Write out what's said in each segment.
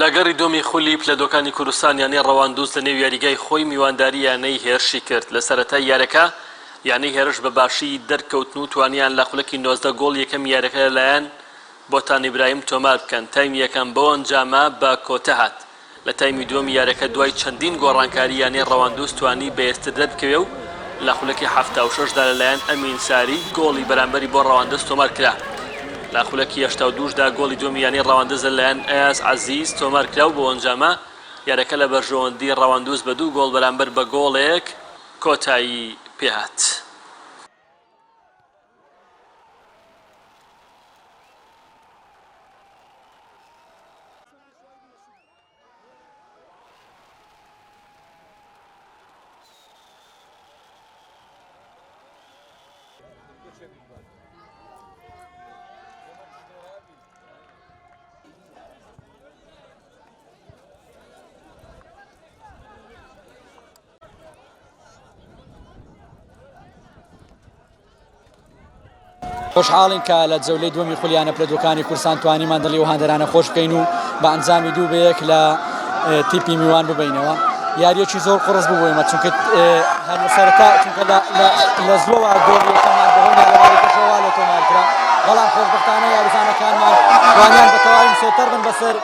لەگەڕی دۆمی خولیپ لە دۆکانی کوردستان یانەی ڕەواندووس لە نێو یاریگای خۆی میوانداری یانەی هێرشی کرد لە سەرەتای یارەکە یانەی هێرش بە باشی دەرکەوتن و توانیان لە خولەکی 19 گۆڵ یەکەم یارەکە لەلایەن بۆتان ئیبراهیم تۆمار بکەن. تایمی یەکەم بۆ ئەنجامە بە کۆتە هات. لە تایمی دووەمی یارەکە دوای چەندین گۆڕانکاری یانەی ڕەواندووس توانی بەهێزتر دەربکەوێ و لە خولەکی 76دا لەلایەن ئەمین ساری گۆڵی بەرامبەری بۆ ڕەواندووس تۆمار کرا. لە خولەکی 82دا گۆڵی دووەمی یانەی ڕەواندووس لەلایەن ئەیاز عەزیز تۆمار کرا و بۆ ئەنجامە یارەکە لە بەرژەوەندی ڕەواندووس بە 2 گۆڵ بەرامبەر بە گۆڵێک کۆتایی پێهات. خۆشحاڵین کە لە جەولەی دووەمی خولیانە پلە دۆکانی کورسان توانیمان دڵی و هاندەرانە خۆش بکەین و بە ئەنجامی 2-1 لە تیپی میوان ببینەوە. یاریەکی زۆر قڕس ببوویمە چونکە هەر لە سەرەتا چونکە لە زووەوە گۆڵ یەکەمان بەهۆی ناڵەوازیەکەشەوە لە تۆمار کرا، بەڵام خۆشبەختانە یاریزانەکانمان توانیان بە تەواوی مسێتەر بن بەسەر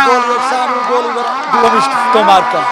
گۆڵی یەکسان و گۆڵی دووەمیش تۆمار بکەن.